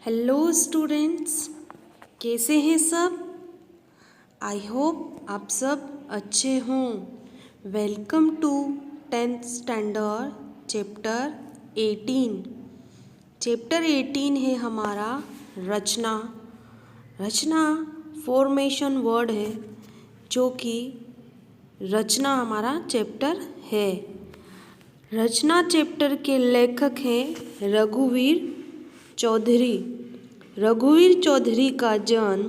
Hello students, कैसे हैं सब। आई होप आप सब अच्छे हों। Welcome to 10th standard chapter 18। Chapter 18 है हमारा रचना। रचना फॉर्मेशन वर्ड है, जो कि रचना हमारा चैप्टर है। रचना चैप्टर के लेखक हैं रघुवीर चौधरी। रघुवीर चौधरी का जन्म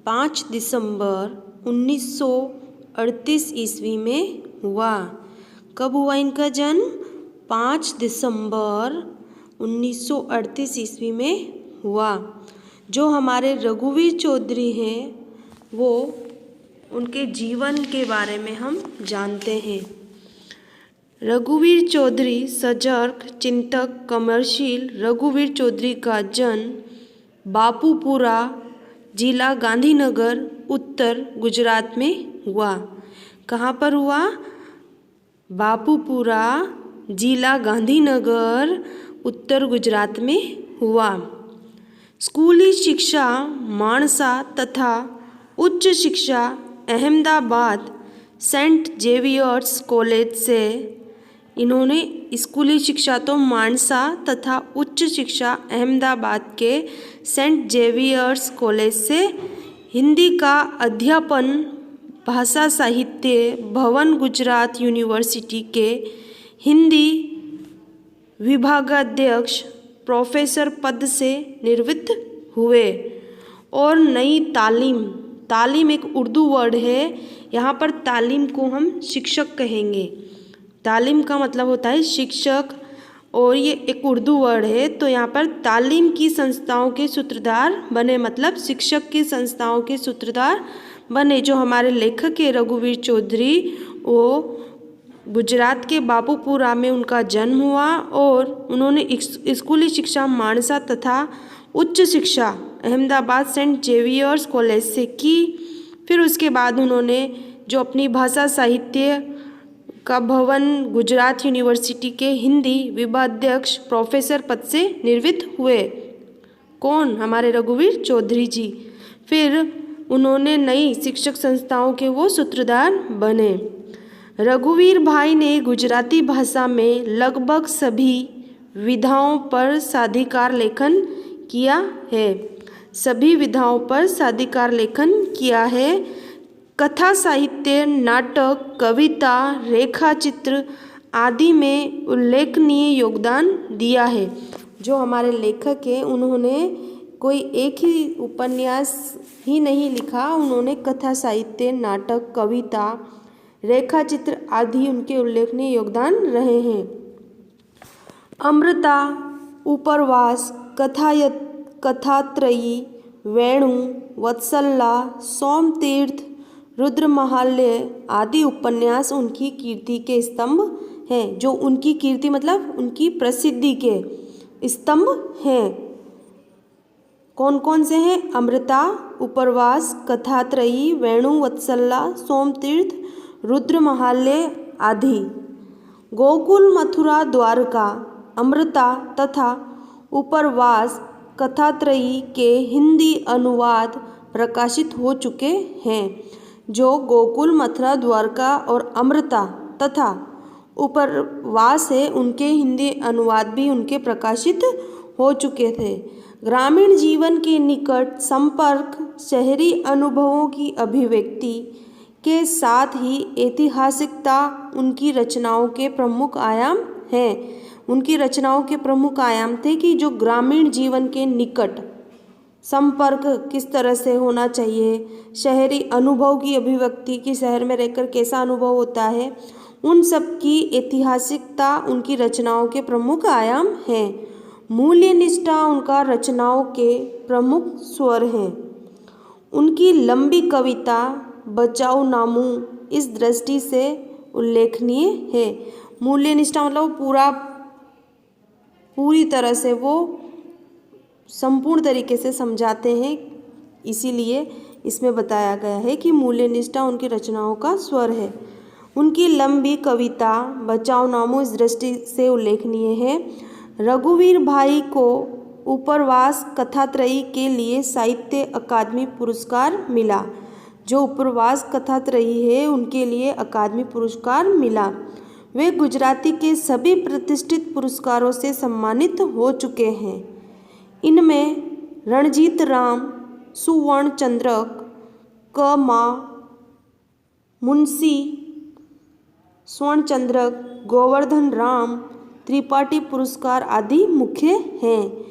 5 दिसंबर 1938 ईस्वी में हुआ। कब हुआ इनका जन्म? 5 दिसंबर 1938 ईस्वी में हुआ। जो हमारे रघुवीर चौधरी हैं, वो उनके जीवन के बारे में हम जानते हैं। रघुवीर चौधरी सजर्क चिंतक कमर्शियल रघुवीर चौधरी का जन्म बापूपुरा जिला गांधीनगर उत्तर गुजरात में हुआ। कहाँ पर हुआ? बापूपुरा जिला गांधीनगर उत्तर गुजरात में हुआ। स्कूली शिक्षा माणसा तथा उच्च शिक्षा अहमदाबाद सेंट जेवियर्स कॉलेज से इन्होंने स्कूली शिक्षा तो मानसा तथा उच्च शिक्षा अहमदाबाद के सेंट जेवियर्स कॉलेज से, हिंदी का अध्यापन भाषा साहित्य भवन गुजरात यूनिवर्सिटी के हिंदी विभागाध्यक्ष प्रोफेसर पद से निवृत्त हुए। और नई तालीम, तालीम एक उर्दू वर्ड है, यहाँ पर तालीम को हम शिक्षक कहेंगे। तालीम का मतलब होता है शिक्षक, और ये एक उर्दू वर्ड है, तो यहाँ पर तालीम की संस्थाओं के सूत्रधार बने, मतलब शिक्षक की संस्थाओं के सूत्रधार बने। जो हमारे लेखक है रघुवीर चौधरी, वो गुजरात के बापूपुरा में उनका जन्म हुआ और उन्होंने स्कूली शिक्षा मानसा तथा उच्च शिक्षा अहमदाबाद सेंट जेवियर्स कॉलेज से की। फिर उसके बाद उन्होंने जो अपनी भाषा साहित्य का भवन गुजरात यूनिवर्सिटी के हिंदी विभागाध्यक्ष प्रोफेसर पद से निवृत्त हुए। कौन? हमारे रघुवीर चौधरी जी। फिर उन्होंने नई शिक्षक संस्थाओं के वो सूत्रधार बने। रघुवीर भाई ने गुजराती भाषा में लगभग सभी विधाओं पर साधिकार लेखन किया है। सभी विधाओं पर साधिकार लेखन किया है। कथा साहित्य, नाटक, कविता, रेखाचित्र आदि में उल्लेखनीय योगदान दिया है। जो हमारे लेखक हैं, उन्होंने कोई एक ही उपन्यास ही नहीं लिखा, उन्होंने कथा साहित्य, नाटक, कविता, रेखाचित्र आदि उनके उल्लेखनीय योगदान रहे हैं। अमृता, उपरवास, कथात्रयी, वेणु, वत्सला, सोमतीर्थ, रुद्रमहालय आदि उपन्यास उनकी कीर्ति के स्तंभ हैं। जो उनकी कीर्ति मतलब उनकी प्रसिद्धि के स्तंभ हैं। कौन कौन से हैं? अमृता, उपरवास, कथात्रयी, वेणु, वत्सला, सोमतीर्थ, रुद्रमहालय आदि। गोकुल, मथुरा, द्वारका, अमृता तथा उपरवास, कथात्रयी के हिंदी अनुवाद प्रकाशित हो चुके हैं। जो गोकुल, मथुरा, द्वारका और अमृता तथा उपरवास है, उनके हिंदी अनुवाद भी उनके प्रकाशित हो चुके थे। ग्रामीण जीवन के निकट संपर्क, शहरी अनुभवों की अभिव्यक्ति के साथ ही ऐतिहासिकता उनकी रचनाओं के प्रमुख आयाम हैं। उनकी रचनाओं के प्रमुख आयाम थे कि जो ग्रामीण जीवन के निकट संपर्क किस तरह से होना चाहिए, शहरी अनुभव की अभिव्यक्ति कि शहर में रहकर कैसा अनुभव होता है, उन सब की ऐतिहासिकता उनकी रचनाओं के प्रमुख आयाम हैं। मूल्य निष्ठा उनका रचनाओं के प्रमुख स्वर हैं। उनकी लंबी कविता बचाओ नामू इस दृष्टि से उल्लेखनीय है। मूल्य निष्ठा मतलब पूरी तरह से वो संपूर्ण तरीके से समझाते हैं, इसीलिए इसमें बताया गया है कि मूल्य निष्ठा उनकी रचनाओं का स्वर है। उनकी लंबी कविता बचाओ नामू इस दृष्टि से उल्लेखनीय है। रघुवीर भाई को उपरवास कथात्रयी के लिए साहित्य अकादमी पुरस्कार मिला। जो उपरवास कथात्रयी है उनके लिए अकादमी पुरस्कार मिला। वे गुजराती के सभी प्रतिष्ठित पुरस्कारों से सम्मानित हो चुके हैं। इनमें रणजीत राम, सुवर्ण चंद्रक, क.मा. मुंशी स्वर्ण चंद्रक, गोवर्धन राम त्रिपाठी पुरस्कार आदि मुख्य हैं।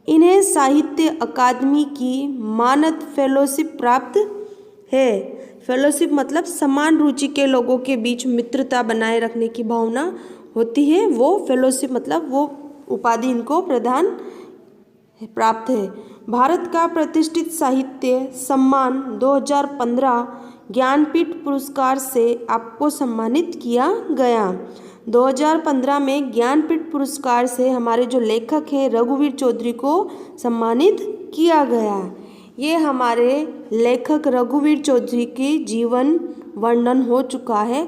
इन्हें साहित्य अकादमी की मानद फेलोशिप प्राप्त है। फेलोशिप मतलब समान रुचि के लोगों के बीच मित्रता बनाए रखने की भावना होती है, वो फेलोशिप मतलब वो उपाधि इनको प्रदान प्राप्त है। भारत का प्रतिष्ठित साहित्य सम्मान 2015 ज्ञानपीठ पुरस्कार से आपको सम्मानित किया गया। 2015 में ज्ञानपीठ पुरस्कार से हमारे जो लेखक हैं रघुवीर चौधरी को सम्मानित किया गया। ये हमारे लेखक रघुवीर चौधरी की जीवन वर्णन हो चुका है।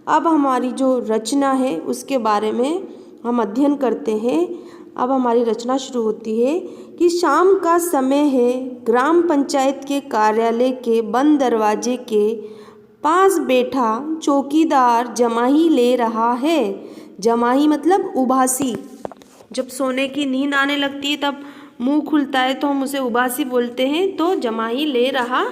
अब हमारी जो रचना है उसके बारे में हम अध्ययन करते हैं। अब हमारी रचना शुरू होती है कि शाम का समय है, ग्राम पंचायत के कार्यालय के बंद दरवाजे के पास बैठा चौकीदार जमाही ले रहा है। जमाही मतलब उबासी। जब सोने की नींद आने लगती है तब मुंह खुलता है तो हम उसे उबासी बोलते हैं, तो जमाही ले रहा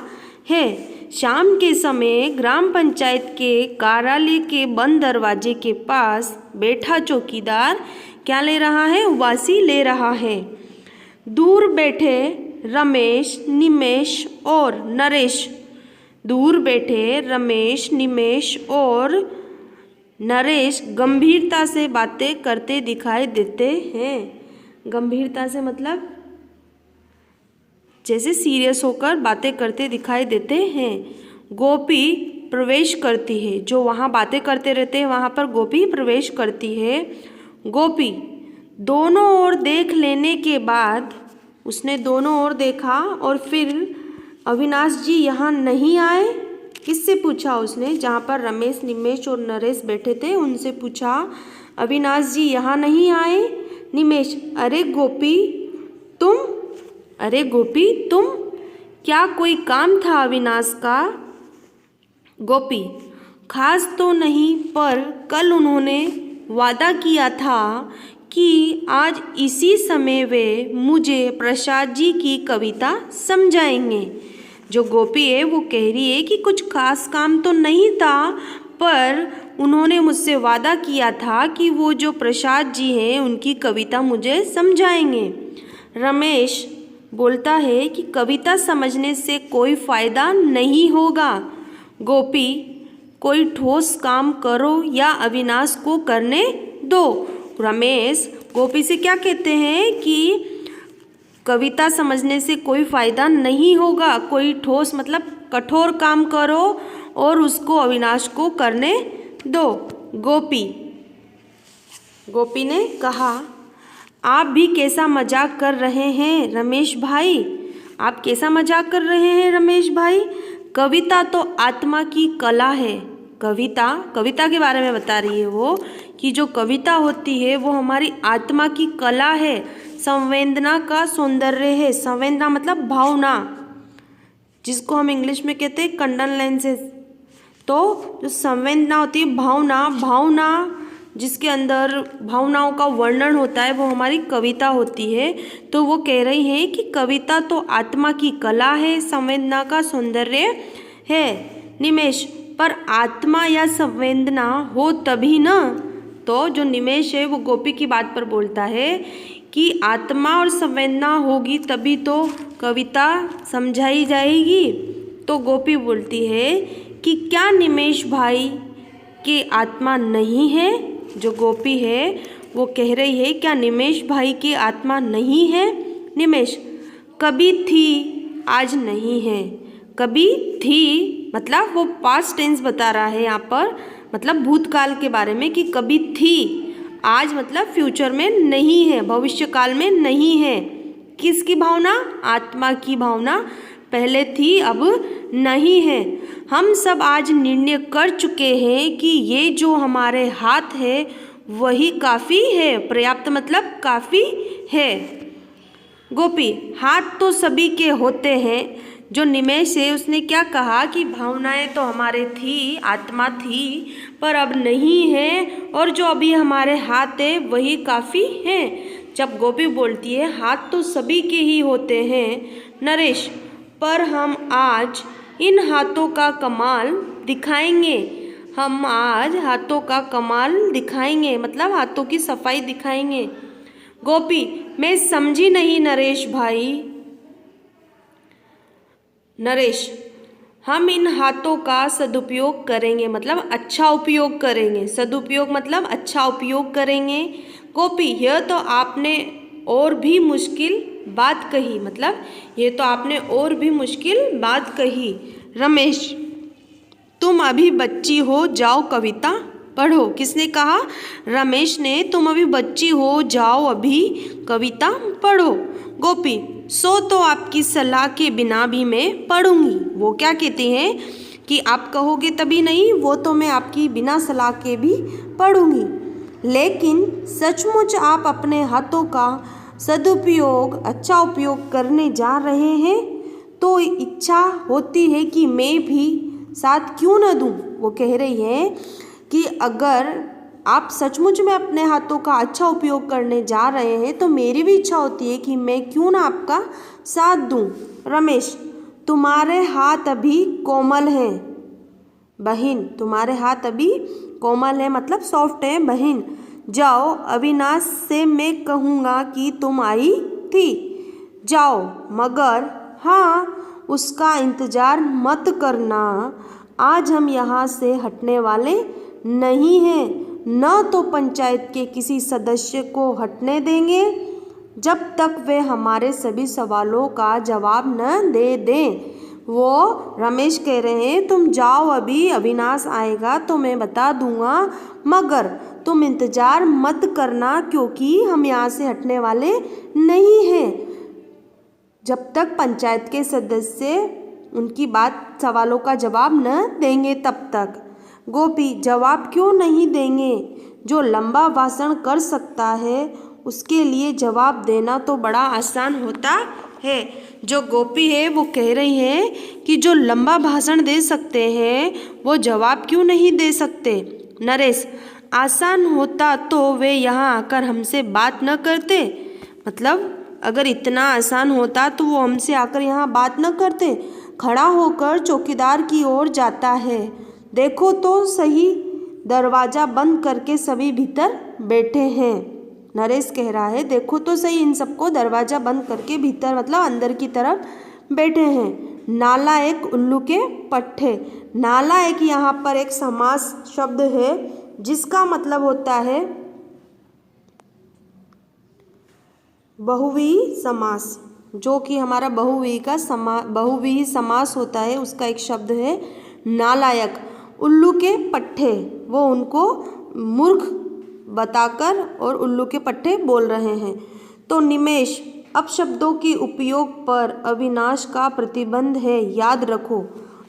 है। शाम के समय ग्राम पंचायत के कार्यालय के बंद दरवाजे के पास बैठा चौकीदार क्या ले रहा है? उबासी ले रहा है। दूर बैठे रमेश, निमेश और नरेश, दूर बैठे रमेश, निमेश और नरेश गंभीरता से बातें करते दिखाई देते हैं। गंभीरता से मतलब जैसे सीरियस होकर बातें करते दिखाई देते हैं। गोपी प्रवेश करती है, जो वहाँ बातें करते रहते हैं वहाँ पर गोपी प्रवेश करती है। गोपी दोनों ओर देख लेने के बाद, उसने दोनों ओर देखा और फिर अविनाश जी यहाँ नहीं आए? किससे पूछा उसने? जहाँ पर रमेश, निमेश और नरेश बैठे थे उनसे पूछा, अविनाश जी यहाँ नहीं आए? निमेश, अरे गोपी तुम, क्या कोई काम था अविनाश का? गोपी, खास तो नहीं, पर कल उन्होंने वादा किया था कि आज इसी समय वे मुझे प्रसाद जी की कविता समझाएंगे। जो गोपी है वो कह रही है कि कुछ खास काम तो नहीं था, पर उन्होंने मुझसे वादा किया था कि वो जो प्रसाद जी हैं उनकी कविता मुझे समझाएंगे। रमेश बोलता है कि कविता समझने से कोई फ़ायदा नहीं होगा। गोपी, कोई ठोस काम करो या अविनाश को करने दो। रमेश गोपी से क्या कहते हैं कि कविता समझने से कोई फ़ायदा नहीं होगा, कोई ठोस मतलब कठोर काम करो और उसको अविनाश को करने दो। गोपी ने कहा, आप भी कैसा मजाक कर रहे हैं रमेश भाई? आप कैसा मजाक कर रहे हैं रमेश भाई? कविता तो आत्मा की कला है। कविता के बारे में बता रही है वो कि जो कविता होती है वो हमारी आत्मा की कला है, संवेदना का सौंदर्य है। संवेदना मतलब भावना, जिसको हम इंग्लिश में कहते हैं कंडोलेंसेस। तो जो संवेदना होती है, भावना जिसके अंदर भावनाओं का वर्णन होता है वो हमारी कविता होती है। तो वो कह रही है कि कविता तो आत्मा की कला है, संवेदना का सौंदर्य है। निमेश, पर आत्मा या संवेदना हो तभी ना। तो जो निमेश है वो गोपी की बात पर बोलता है कि आत्मा और संवेदना होगी तभी तो कविता समझाई जाएगी। तो गोपी बोलती है कि क्या निमेश भाई की आत्मा नहीं है? जो गोपी है वो कह रही है क्या निमेश भाई की आत्मा नहीं है? निमेश, कभी थी आज नहीं है। कभी थी मतलब वो पास्ट टेंस बता रहा है यहाँ पर, मतलब भूतकाल के बारे में कि कभी थी, आज मतलब फ्यूचर में नहीं है, भविष्य काल में नहीं है। किसकी भावना? आत्मा की भावना। पहले थी अब नहीं है। हम सब आज निर्णय कर चुके हैं कि ये जो हमारे हाथ है वही काफ़ी है। पर्याप्त मतलब काफ़ी है। गोपी, हाथ तो सभी के होते हैं। जो निमेष है उसने क्या कहा कि भावनाएं तो हमारे थी, आत्मा थी, पर अब नहीं है, और जो अभी हमारे हाथ है वही काफ़ी है। जब गोपी बोलती है हाथ तो सभी के ही होते हैं नरेश, पर हम आज इन हाथों का कमाल दिखाएंगे। हम आज हाथों का कमाल दिखाएंगे, मतलब हाथों की सफाई दिखाएंगे। गोपी, मैं समझी नहीं नरेश भाई। नरेश, हम इन हाथों का सदुपयोग करेंगे, मतलब अच्छा उपयोग करेंगे। सदुपयोग मतलब अच्छा उपयोग करेंगे। गोपी, यह तो आपने और भी मुश्किल बात कही, मतलब ये तो आपने और भी मुश्किल बात कही। रमेश, तुम अभी बच्ची हो, जाओ कविता पढ़ो। किसने कहा? रमेश ने। तुम अभी बच्ची हो, जाओ अभी कविता पढ़ो। गोपी, सो तो आपकी सलाह के बिना भी मैं पढ़ूंगी। वो क्या कहते हैं कि आप कहोगे तभी नहीं, वो तो मैं आपकी बिना सलाह के भी पढ़ूंगी। लेकिन सचमुच आप अपने हाथों का सदुपयोग, अच्छा उपयोग करने जा रहे हैं, तो इच्छा होती है कि मैं भी साथ क्यों न दूं। वो कह रही है कि अगर आप सचमुच में अपने हाथों का अच्छा उपयोग करने जा रहे हैं तो मेरी भी इच्छा होती है कि मैं क्यों ना आपका साथ दूं। रमेश, तुम्हारे हाथ अभी कोमल हैं बहन, तुम्हारे हाथ अभी कोमल है, मतलब सॉफ्ट है बहन। जाओ, अविनाश से मैं कहूँगा कि तुम आई थी। जाओ, मगर हाँ, उसका इंतज़ार मत करना। आज हम यहाँ से हटने वाले नहीं हैं, न तो पंचायत के किसी सदस्य को हटने देंगे जब तक वे हमारे सभी सवालों का जवाब न दे दें। वो रमेश कह रहे हैं तुम जाओ, अभी अविनाश आएगा तो मैं बता दूंगा, मगर तुम इंतज़ार मत करना, क्योंकि हम यहाँ से हटने वाले नहीं हैं जब तक पंचायत के सदस्य उनकी बात, सवालों का जवाब न देंगे तब तक। गोपी, जवाब क्यों नहीं देंगे? जो लंबा भाषण कर सकता है उसके लिए जवाब देना तो बड़ा आसान होता है। जो गोपी है वो कह रही है कि जो लंबा भाषण दे सकते हैं वो जवाब क्यों नहीं दे सकते। नरेश, आसान होता तो वे यहाँ आकर हमसे बात न करते, मतलब अगर इतना आसान होता तो वो हमसे आकर यहाँ बात न करते। खड़ा होकर चौकीदार की ओर जाता है, देखो तो सही, दरवाज़ा बंद करके सभी भीतर बैठे हैं। नरेश कह रहा है देखो तो सही, इन सबको दरवाज़ा बंद करके भीतर, मतलब अंदर की तरफ बैठे हैं। नालायक, उल्लू के पट्टे। नालायक यहाँ पर एक समास शब्द है जिसका मतलब होता है बहुव्रीहि समास, जो कि हमारा बहुव्रीहि समास होता है, उसका एक शब्द है नालायक। उल्लू के पट्टे, वो उनको मूर्ख बताकर और उल्लू के पट्टे बोल रहे हैं। तो निमेष, अपशब्दों के उपयोग पर अविनाश का प्रतिबंध है, याद रखो।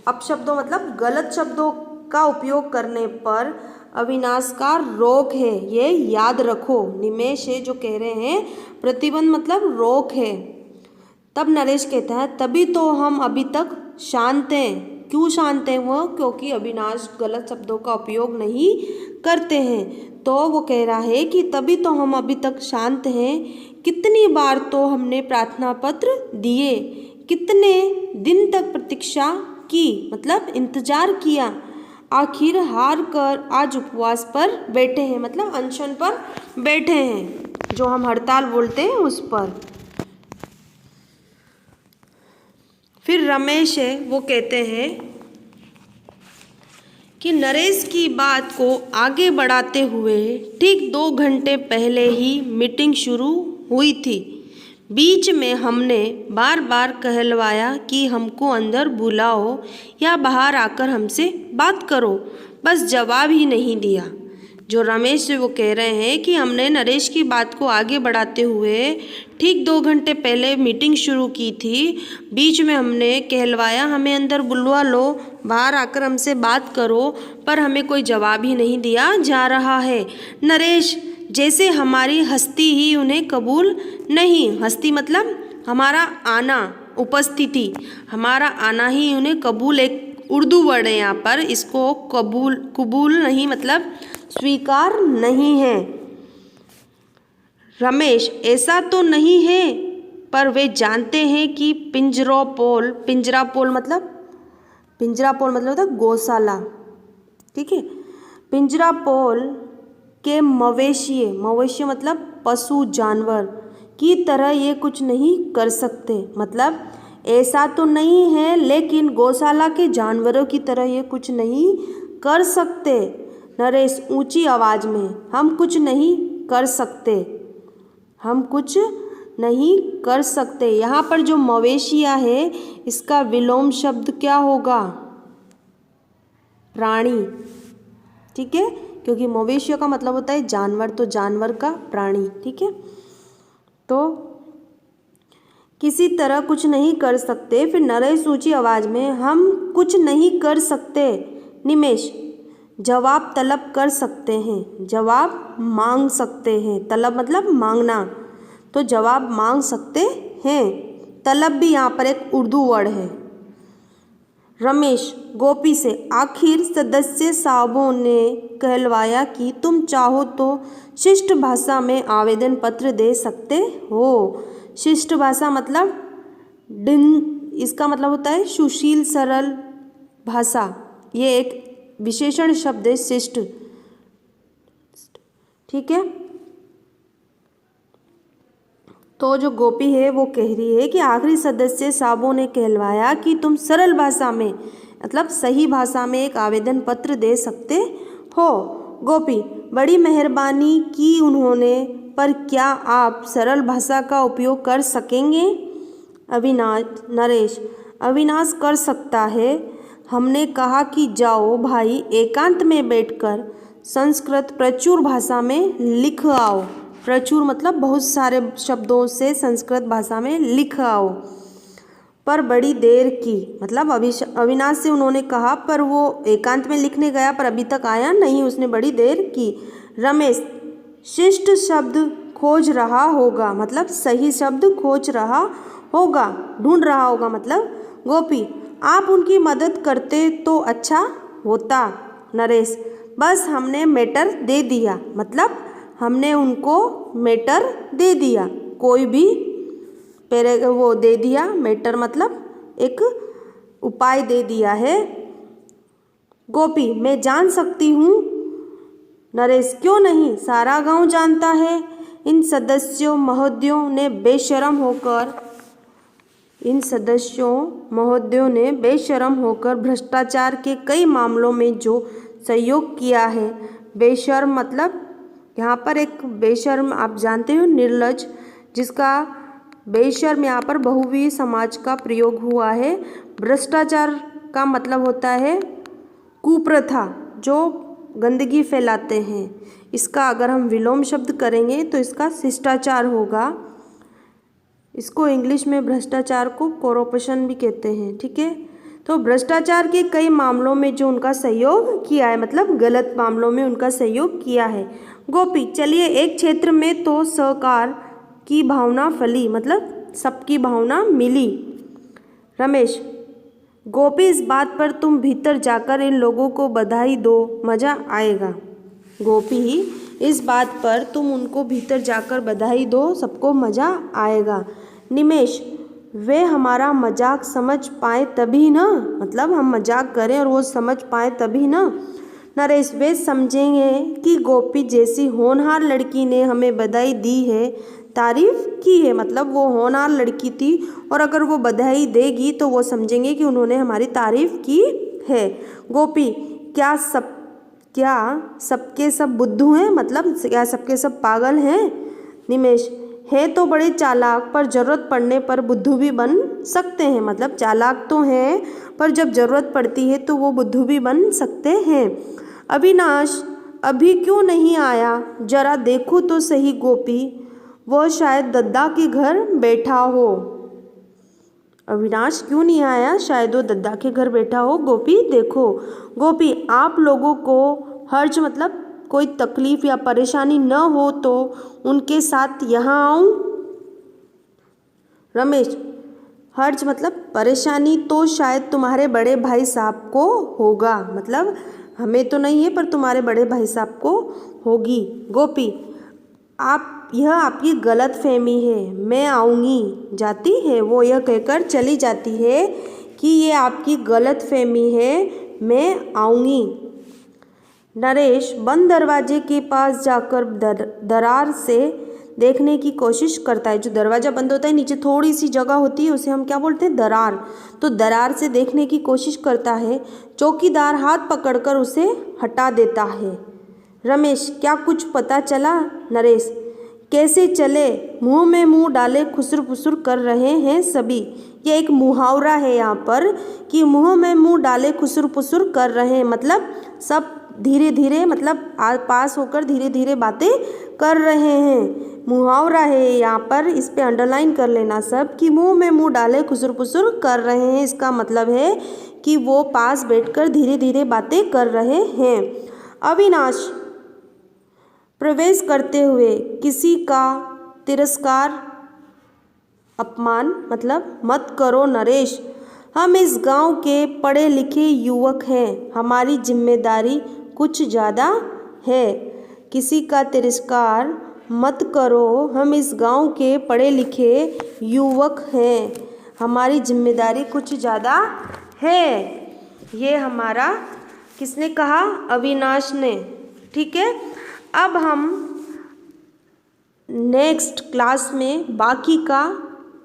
अपशब्दों मतलब गलत शब्दों का उपयोग करने पर अविनाश का रोक है, ये याद रखो। निमेष है जो कह रहे हैं, प्रतिबंध मतलब रोक है। तब नरेश कहता है तभी तो हम अभी तक शांत हैं। क्यों शांत हैं वो? क्योंकि अविनाश गलत शब्दों का उपयोग नहीं करते हैं। तो वो कह रहा है कि तभी तो हम अभी तक शांत हैं। कितनी बार तो हमने प्रार्थना पत्र दिए, कितने दिन तक प्रतीक्षा की, मतलब इंतजार किया, आखिर हार कर आज उपवास पर बैठे हैं, मतलब अनशन पर बैठे हैं, जो हम हड़ताल बोलते हैं उस पर। फिर रमेश है वो कहते हैं कि नरेश की बात को आगे बढ़ाते हुए ठीक 2 घंटे पहले ही मीटिंग शुरू हुई थी। बीच में हमने बार बार कहलवाया कि हमको अंदर बुलाओ या बाहर आकर हमसे बात करो, बस जवाब ही नहीं दिया। जो रमेश वो कह रहे हैं कि हमने नरेश की बात को आगे बढ़ाते हुए ठीक 2 घंटे पहले मीटिंग शुरू की थी, बीच में हमने कहलवाया हमें अंदर बुलवा लो, बाहर आकर हमसे बात करो, पर हमें कोई जवाब ही नहीं दिया जा रहा है। नरेश, जैसे हमारी हस्ती ही उन्हें कबूल नहीं, हस्ती मतलब हमारा आना, उपस्थिति, हमारा आना ही उन्हें कबूल, एक उर्दू वर्ड है यहाँ पर, इसको कबूल नहीं मतलब स्वीकार नहीं है। रमेश, ऐसा तो नहीं है, पर वे जानते हैं कि पिंजरापोल मतलब होता है गौशाला, ठीक है। पिंजरापोल के मवेशी मतलब पशु जानवर की तरह ये कुछ नहीं कर सकते, मतलब ऐसा तो नहीं है लेकिन गौशाला के जानवरों की तरह ये कुछ नहीं कर सकते। नरेश ऊंची आवाज़ में, हम कुछ नहीं कर सकते, हम कुछ नहीं कर सकते। यहाँ पर जो मवेशिया है इसका विलोम शब्द क्या होगा? प्राणी, ठीक है, क्योंकि मवेशियों का मतलब होता है जानवर, तो जानवर का प्राणी, ठीक है। तो किसी तरह कुछ नहीं कर सकते। फिर नरेश ऊंची आवाज़ में, हम कुछ नहीं कर सकते। निमेश, जवाब तलब कर सकते हैं, जवाब मांग सकते हैं, तलब मतलब मांगना, तो जवाब मांग सकते हैं। तलब भी यहाँ पर एक उर्दू वर्ड है। रमेश गोपी से, आखिर सदस्य साहबों ने कहलवाया कि तुम चाहो तो शिष्ट भाषा में आवेदन पत्र दे सकते हो। शिष्ट भाषा मतलब इसका मतलब होता है सुशील सरल भाषा, ये एक विशेषण शब्द है शिष्ट, ठीक है। तो जो गोपी है वो कह रही है कि आखिरी सदस्य साहबों ने कहलवाया कि तुम सरल भाषा में मतलब सही भाषा में एक आवेदन पत्र दे सकते हो। गोपी, बड़ी मेहरबानी की उन्होंने, पर क्या आप सरल भाषा का उपयोग कर सकेंगे? अविनाश, नरेश, अविनाश कर सकता है। हमने कहा कि जाओ भाई, एकांत में बैठकर संस्कृत प्रचुर भाषा में लिख आओ। प्रचुर मतलब बहुत सारे शब्दों से संस्कृत भाषा में लिख आओ। पर बड़ी देर की मतलब अविनाश से उन्होंने कहा, पर वो एकांत में लिखने गया पर अभी तक आया नहीं, उसने बड़ी देर की। रमेश, शिष्ट शब्द खोज रहा होगा मतलब सही शब्द खोज रहा होगा, ढूंढ रहा होगा मतलब। गोपी, आप उनकी मदद करते तो अच्छा होता। नरेश, बस हमने मैटर दे दिया मतलब हमने उनको मैटर दे दिया, कोई भी वो दे दिया, मैटर मतलब एक उपाय दे दिया है। गोपी, मैं जान सकती हूँ। नरेश, क्यों नहीं, सारा गांव जानता है। इन सदस्यों महोदयों ने बेशरम होकर भ्रष्टाचार के कई मामलों में जो सहयोग किया है। बेशर्म मतलब यहाँ पर एक बेशर्म आप जानते हो निर्लज, जिसका बेशर्म यहाँ पर बहुव्रीहि समाज का प्रयोग हुआ है। भ्रष्टाचार का मतलब होता है कुप्रथा, जो गंदगी फैलाते हैं। इसका अगर हम विलोम शब्द करेंगे तो इसका शिष्टाचार होगा। इसको इंग्लिश में भ्रष्टाचार को कोरप्शन भी कहते हैं, ठीक है। तो भ्रष्टाचार के कई मामलों में जो उनका सहयोग किया है मतलब गलत मामलों में उनका सहयोग किया है। गोपी, चलिए एक क्षेत्र में तो सहकार की भावना फली मतलब सबकी भावना मिली। रमेश, गोपी, इस बात पर तुम भीतर जाकर इन लोगों को बधाई दो, मज़ा आएगा। गोपी, इस बात पर तुम उनको भीतर जाकर बधाई दो, सबको मज़ा आएगा। निमेश, वे हमारा मजाक समझ पाए तभी ना, मतलब हम मजाक करें और वो समझ पाए तभी ना। नरेश, वे समझेंगे कि गोपी जैसी होनहार लड़की ने हमें बधाई दी है, तारीफ की है, मतलब वो होनहार लड़की थी और अगर वो बधाई देगी तो वो समझेंगे कि उन्होंने हमारी तारीफ की है। गोपी, क्या सबके सब बुद्धू हैं मतलब क्या सबके सब पागल हैं? निमेश, है तो बड़े चालाक, पर ज़रूरत पड़ने पर बुद्धू भी बन सकते हैं, मतलब चालाक तो हैं पर जब ज़रूरत पड़ती है तो वो बुद्धू भी बन सकते हैं। अविनाश, अभी क्यों नहीं आया, जरा देखो तो सही गोपी, वह शायद दद्दा के घर बैठा हो। अविनाश क्यों नहीं आया, शायद वो दद्दा के घर बैठा हो। गोपी, देखो। गोपी, आप लोगों को हर्ज मतलब कोई तकलीफ या परेशानी न हो तो उनके साथ यहाँ आऊँ? रमेश, हर्ज मतलब परेशानी तो शायद तुम्हारे बड़े भाई साहब को होगा, मतलब हमें तो नहीं है पर तुम्हारे बड़े भाई साहब को होगी। गोपी, यह आपकी गलत फहमी है, मैं आऊँगी। जाती है, वो यह कहकर चली जाती है कि ये आपकी गलत फहमी है, मैं आऊँगी। नरेश बंद दरवाजे के पास जाकर दरार से देखने की कोशिश करता है। जो दरवाज़ा बंद होता है, नीचे थोड़ी सी जगह होती है, उसे हम क्या बोलते हैं? दरार। तो दरार से देखने की कोशिश करता है। चौकीदार हाथ पकड़कर उसे हटा देता है। रमेश, क्या कुछ पता चला? नरेश, कैसे चले, मुंह में मुंह डाले खुसुर फुसुर कर रहे हैं सभी। ये एक मुहावरा है यहाँ पर कि मुंह में मुंह डाले खुसुर फुसुर कर रहे हैं, मतलब सब धीरे धीरे, मतलब पास होकर धीरे धीरे बातें कर रहे हैं। मुहावरा है यहाँ पर, इस पे अंडरलाइन कर लेना सब कि मुंह में मुंह डाले खुसुर फुसुर कर रहे हैं। इसका मतलब है कि वो पास बैठकर धीरे धीरे बातें कर रहे हैं। अविनाश, प्रवेश करते हुए किसी का तिरस्कार अपमान मतलब मत करो नरेश, हम इस गांव के पढ़े लिखे युवक हैं, हमारी जिम्मेदारी कुछ ज़्यादा है। किसी का तिरस्कार मत करो, हम इस गांव के पढ़े लिखे युवक हैं, हमारी जिम्मेदारी कुछ ज़्यादा है। ये हमारा किसने कहा? अविनाश ने। ठीक है, अब हम नेक्स्ट क्लास में बाकी का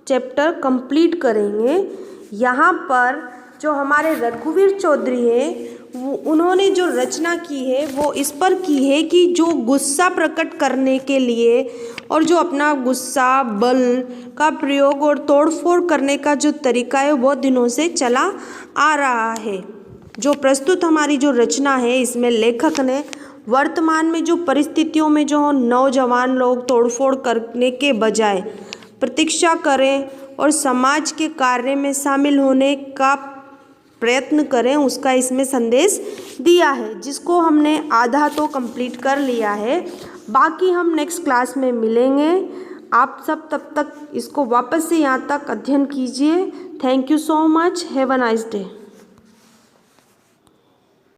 चैप्टर कंप्लीट करेंगे। यहाँ पर जो हमारे रघुवीर चौधरी है, उन्होंने जो रचना की है वो इस पर की है कि जो गुस्सा प्रकट करने के लिए और जो अपना गुस्सा, बल का प्रयोग और तोड़फोड़ करने का जो तरीका है वो बहुत दिनों से चला आ रहा है। जो प्रस्तुत हमारी जो रचना है, इसमें लेखक ने वर्तमान में जो परिस्थितियों में जो नौजवान लोग तोड़फोड़ करने के बजाय प्रतीक्षा करें और समाज के कार्य में शामिल होने का प्रयत्न करें, उसका इसमें संदेश दिया है, जिसको हमने आधा तो कंप्लीट कर लिया है। बाकी हम नेक्स्ट क्लास में मिलेंगे। आप सब तब तक इसको वापस से यहाँ तक अध्ययन कीजिए। Thank you so much. Have a nice day.